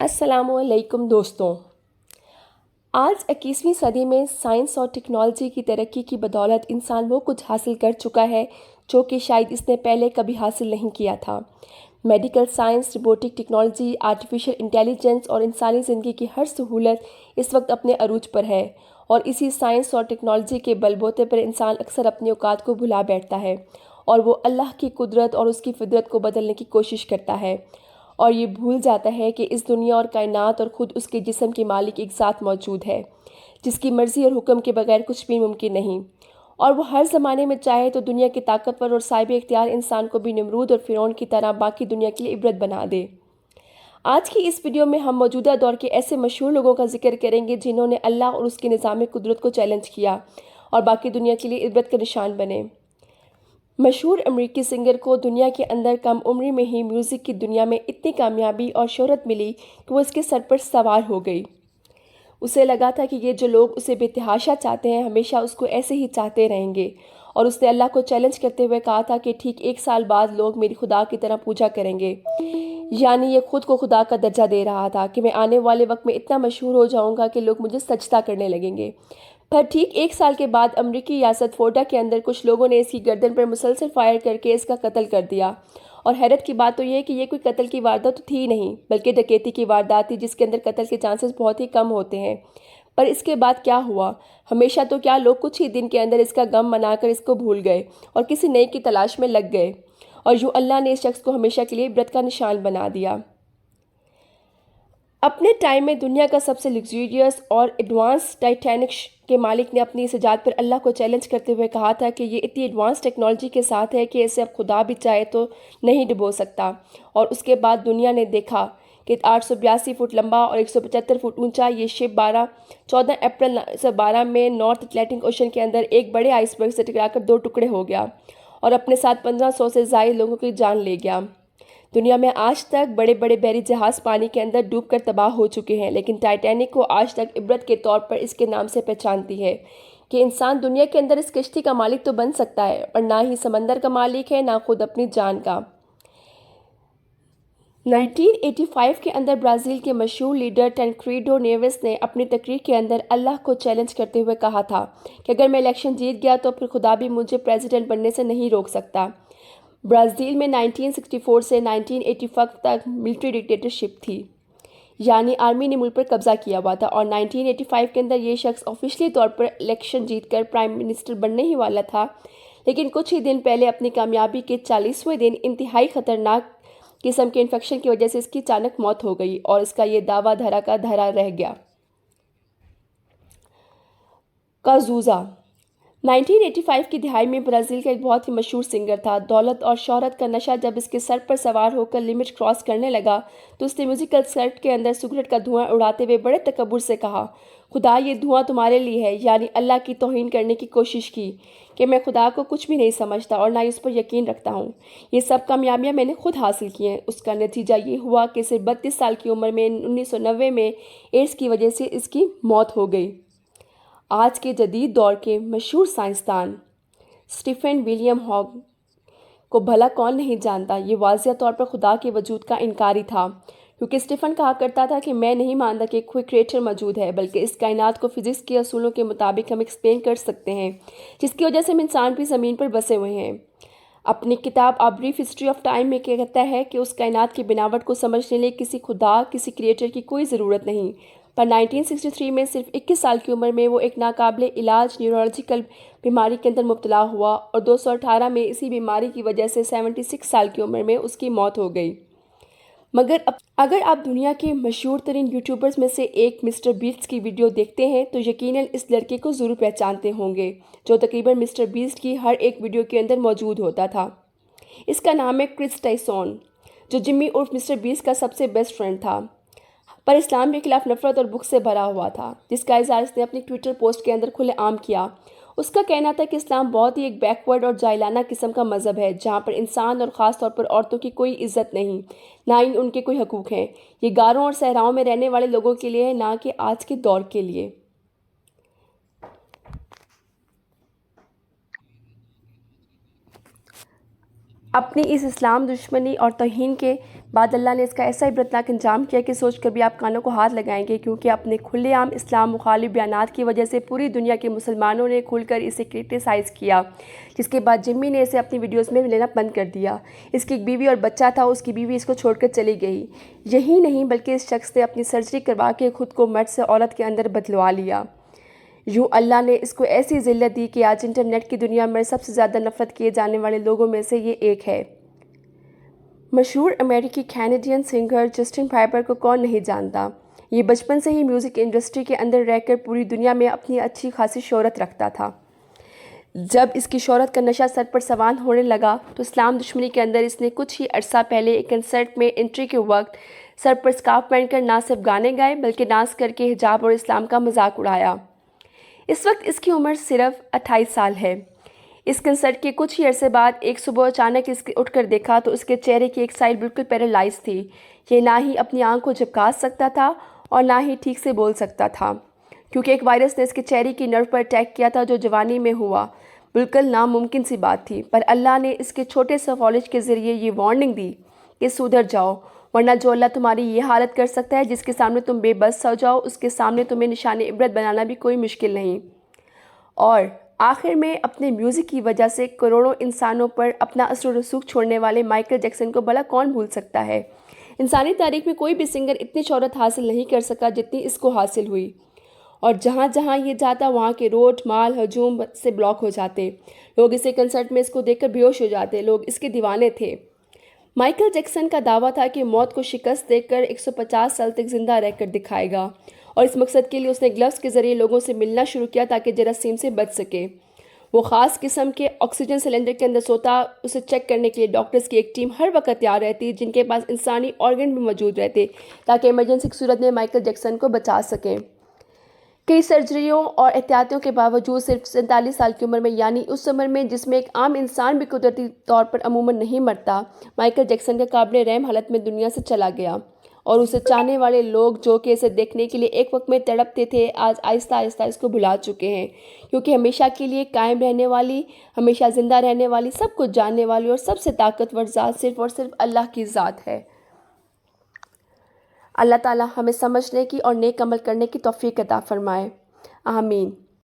अस्सलामु अलैकुम दोस्तों। आज 21वीं सदी में साइंस और टेक्नोलॉजी की तरक्की की बदौलत इंसान वो कुछ हासिल कर चुका है जो कि शायद इसने पहले कभी हासिल नहीं किया था। Medical science, robotic technology, artificial intelligence और इंसानी ज़िंदगी की हर सहूलत इस वक्त अपने अरूज पर है और इसी साइंस और टेक्नोलॉजी के बलबूते पर इंसान अक्सर अपनी औकात को भुला बैठता है और वो अल्लाह की कुदरत और उसकी फितरत को बदलने की कोशिश करता है और ये भूल जाता है कि इस दुनिया और कायनात और ख़ुद उसके जिस्म के मालिक एक साथ मौजूद है जिसकी मर्ज़ी और हुक्म के बगैर कुछ भी मुमकिन नहीं। और वो हर ज़माने में चाहे तो दुनिया के ताकतवर और साहिब इख्तियार इंसान को भी नमरूद और फ़िरौन की तरह बाकी दुनिया के लिए इबरत बना दे। आज की इस वीडियो में हम मौजूदा दौर के ऐसे मशहूर लोगों का जिक्र करेंगे जिन्होंने अल्लाह और उसके निज़ाम कुदरत को चैलेंज किया और बाकी दुनिया के लिए इबरत का निशान बने। मशहूर अमेरिकी सिंगर को दुनिया के अंदर कम उम्र में ही म्यूज़िक की दुनिया में इतनी कामयाबी और शोहरत मिली कि वो इसके सर पर सवार हो गई। उसे लगा था कि ये जो लोग उसे बेतहाशा चाहते हैं हमेशा उसको ऐसे ही चाहते रहेंगे और उसने अल्लाह को चैलेंज करते हुए कहा था कि ठीक 1 साल बाद लोग मेरी खुदा की तरह पूजा करेंगे। यानी ये खुद को खुदा का दर्जा दे रहा था कि मैं आने वाले वक्त में इतना मशहूर हो जाऊंगा कि लोग मुझे सजदा करने लगेंगे। पर ठीक 1 साल के बाद अमरीकी रियासत फ्लोरिडा के अंदर कुछ लोगों ने इसकी गर्दन पर मुसलसल फायर करके इसका कत्ल कर दिया। और हैरत की बात तो ये है कि ये कोई कत्ल की वारदात तो थी ही नहीं बल्कि डकैती की वारदात थी जिसके अंदर कत्ल के चांसेस बहुत ही कम होते हैं। पर इसके बाद क्या हुआ? हमेशा तो क्या लोग कुछ ही दिन के अंदर इसका गम मनाकर इसको भूल गए और किसी नए की तलाश में लग गए और यूँ अल्लाह ने इस शख्स को हमेशा के लिए इबरत का निशान बना दिया। अपने टाइम में दुनिया का सबसे लग्जूरियस और एडवांस टाइटैनिक के मालिक ने अपनी इस ईजाद पर अल्लाह को चैलेंज करते हुए कहा था कि ये इतनी एडवांस टेक्नोलॉजी के साथ है कि इसे अब खुदा भी चाहे तो नहीं डुबो सकता। और उसके बाद दुनिया ने देखा कि 882 फुट लंबा और 175 फुट ऊंचा ये शिप 14 अप्रैल 1912 में नॉर्थ अटलांटिक ओशन के अंदर एक बड़े आइसबर्ग से टकराकर 2 टुकड़े हो गया और अपने साथ 1500 से ज़ायद लोगों की जान ले गया। दुनिया में आज तक बड़े बड़े बहरी जहाज़ पानी के अंदर डूबकर तबाह हो चुके हैं, लेकिन टाइटैनिक को आज तक इबरत के तौर पर इसके नाम से पहचानती है कि इंसान दुनिया के अंदर इस कश्ती का मालिक तो बन सकता है और ना ही समंदर का मालिक है ना खुद अपनी जान का। 1985 के अंदर ब्राज़ील के मशहूर लीडर टैनक्रीडो नेवेस ने अपनी तकरीर के अंदर अल्लाह को चैलेंज करते हुए कहा था कि अगर मैं इलेक्शन जीत गया तो फिर खुदा भी मुझे प्रेसिडेंट बनने से नहीं रोक सकता। ब्राज़ील में 1964 से 1985 तक मिलिट्री डिक्टेटरशिप थी, यानी आर्मी ने मुल्क पर कब्जा किया हुआ था और 1985 के अंदर ये शख्स ऑफिशियली तौर पर इलेक्शन जीतकर प्राइम मिनिस्टर बनने ही वाला था। लेकिन कुछ ही दिन पहले अपनी कामयाबी के 40वें दिन इंतहाई ख़तरनाक किस्म के इन्फेक्शन की वजह से इसकी अचानक मौत हो गई और इसका ये दावा धरा का धरा रह गया। काजूज़ा 1985 की दिहाई में ब्राज़ील का एक बहुत ही मशहूर सिंगर था। दौलत और शोहरत का नशा जब इसके सर पर सवार होकर लिमिट क्रॉस करने लगा तो उसने म्यूज़िकल सेट के अंदर सिगरेट का धुआं उड़ाते हुए बड़े तकब्बुर से कहा, खुदा ये धुआं तुम्हारे लिए है, यानी अल्लाह की तौहीन करने की कोशिश की कि मैं खुदा को कुछ भी नहीं समझता और ना ही उस पर यकीन रखता हूँ। ये सब कामयाबियाँ मैंने खुद हासिल की हैं। उसका नतीजा ये हुआ कि सिर्फ 32 साल की उम्र में 1990 में एड्स की वजह से इसकी मौत हो गई। आज के जदीद दौर के मशहूर साइंसदान स्टीफन विलियम हॉकिंग को भला कौन नहीं जानता। ये वाज़िह तौर पर खुदा के वजूद का इनकारी था, क्योंकि स्टीफन कहा करता था कि मैं नहीं मानता कि कोई क्रिएटर मौजूद है, बल्कि इस कायनात को फिज़िक्स के असूलों के मुताबिक हम एक्सप्लेन कर सकते हैं, जिसकी वजह से हम इंसान भी ज़मीन पर बसे हुए हैं। अपनी किताब a brief history of time में कहता है कि उस कायनात की बनावट को समझने लिए किसी खुदा, किसी क्रिएटर की कोई ज़रूरत नहीं। पर 1963 में सिर्फ 21 साल की उम्र में वो एक नाकाबिले इलाज न्यूरोलॉजिकल बीमारी के अंदर मुब्तला हुआ और 2018 में इसी बीमारी की वजह से 76 साल की उम्र में उसकी मौत हो गई। मगर अगर आप दुनिया के मशहूर तरीन यूट्यूबर्स में से एक मिस्टर बीस्ट की वीडियो देखते हैं तो यकीनन इस लड़के को ज़रूर पहचानते होंगे, जो तकरीबन मिस्टर बीस्ट की हर एक वीडियो के अंदर मौजूद होता था। इसका नाम है क्रिस टाइसन, जो जिम्मी उर्फ मिस्टर बीस्ट का सबसे बेस्ट फ्रेंड था, पर इस्लाम के खिलाफ नफरत और बुख से भरा हुआ था, जिसका इज़हार इसने अपनी ट्विटर पोस्ट के अंदर खुलेआम किया। उसका कहना था कि इस्लाम बहुत ही एक बैकवर्ड और जाहिलाना किस्म का मज़हब है, जहाँ पर इंसान और ख़ास तौर पर औरतों की कोई इज्जत नहीं, ना ही उनके कोई हकूक़ हैं। ये गारों और सहराओं में रहने वाले लोगों के लिए है, ना कि आज के दौर के लिए। अपनी इस इस्लाम दुश्मनी और तौहीन के بعد اللہ نے اس کا ایسا عبرتناک انجام کیا کہ سوچ کر بھی آپ کانوں کو ہاتھ لگائیں گے، کیونکہ اپنے کھلے عام اسلام مخالف بیانات کی وجہ سے پوری دنیا کے مسلمانوں نے کھل کر اسے کرٹیسائز کیا، جس کے بعد جمی نے اسے اپنی ویڈیوز میں لینا بند کر دیا۔ اس کی ایک بیوی اور بچہ تھا، اس کی بیوی اس کو چھوڑ کر چلی گئی۔ یہی نہیں بلکہ اس شخص نے اپنی سرجری کروا کے خود کو مرد سے عورت کے اندر بدلوا لیا۔ یوں اللہ نے اس کو ایسی ذلت دی کہ آج انٹرنیٹ کی دنیا میں سب سے زیادہ نفرت کیے جانے والے لوگوں میں سے یہ ایک ہے۔ مشہور امریکی کینیڈین سنگر جسٹن بائبر کو کون نہیں جانتا؟ یہ بچپن سے ہی میوزک انڈسٹری کے اندر رہ کر پوری دنیا میں اپنی اچھی خاصی شہرت رکھتا تھا۔ جب اس کی شہرت کا نشہ سر پر سوار ہونے لگا تو اسلام دشمنی کے اندر اس نے کچھ ہی عرصہ پہلے ایک کنسرٹ میں انٹری کے وقت سر پر اسکارف پہن کر نہ صرف گانے گائے بلکہ ڈانس کر کے حجاب اور اسلام کا مذاق اڑایا۔ اس وقت اس کی عمر صرف 28 سال ہے۔ اس کنسرٹ کے کچھ ہی عرصے بعد ایک صبح اچانک اس کے اٹھ کر دیکھا تو اس کے چہرے کی ایک سائڈ بالکل پیرالائز تھی۔ یہ نہ ہی اپنی آنکھ کو جھپکا سکتا تھا اور نہ ہی ٹھیک سے بول سکتا تھا، کیونکہ ایک وائرس نے اس کے چہرے کی نرو پر اٹیک کیا تھا جو جوانی میں ہوا۔ بالکل ناممکن سی بات تھی، پر اللہ نے اس کے چھوٹے سے فالج کے ذریعے یہ وارننگ دی کہ سدھر جاؤ، ورنہ جو اللہ تمہاری یہ حالت کر سکتا ہے جس کے سامنے تم بے بس ہو جاؤ، اس کے سامنے تمہیں نشان عبرت بنانا بھی کوئی مشکل نہیں۔ اور آخر میں اپنے میوزک کی وجہ سے کروڑوں انسانوں پر اپنا اثر و رسوخ چھوڑنے والے مائیکل جیکسن کو بھلا کون بھول سکتا ہے؟ انسانی تاریخ میں کوئی بھی سنگر اتنی شہرت حاصل نہیں کر سکا جتنی اس کو حاصل ہوئی، اور جہاں جہاں یہ جاتا وہاں کے روڈ مال ہجوم سے بلاک ہو جاتے، لوگ اسے کنسرٹ میں اس کو دیکھ کر بیہوش ہو جاتے، لوگ اس کے دیوانے تھے۔ مائیکل جیکسن کا دعویٰ تھا کہ موت کو شکست دے کر 150 سال تک زندہ رہ کر دکھائے گا، اور اس مقصد کے لیے اس نے گلوز کے ذریعے لوگوں سے ملنا شروع کیا تاکہ جراثیم سے بچ سکے۔ وہ خاص قسم کے آکسیجن سلنڈر کے اندر سوتا، اسے چیک کرنے کے لیے ڈاکٹرز کی ایک ٹیم ہر وقت تیار رہتی جن کے پاس انسانی آرگن بھی موجود رہتے تاکہ ایمرجنسی کی صورت میں مائیکل جیکسن کو بچا سکیں۔ کئی سرجریوں اور احتیاطوں کے باوجود صرف 47 سال کی عمر میں، یعنی اس عمر میں جس میں ایک عام انسان بھی قدرتی طور پر عموماً نہیں مرتا، مائیکل جیکسن کا قابل رحم حالت میں دنیا سے چلا گیا، اور اسے چاہنے والے لوگ جو کہ اسے دیکھنے کے لیے ایک وقت میں تڑپتے تھے آج آہستہ آہستہ اس کو بھلا چکے ہیں، کیونکہ ہمیشہ کے لیے قائم رہنے والی، ہمیشہ زندہ رہنے والی، سب کچھ جاننے والی اور سب سے طاقتور ذات صرف اور صرف اللہ کی ذات ہے۔ اللہ تعالیٰ ہمیں سمجھنے کی اور نیک عمل کرنے کی توفیق عطا فرمائے، آمین۔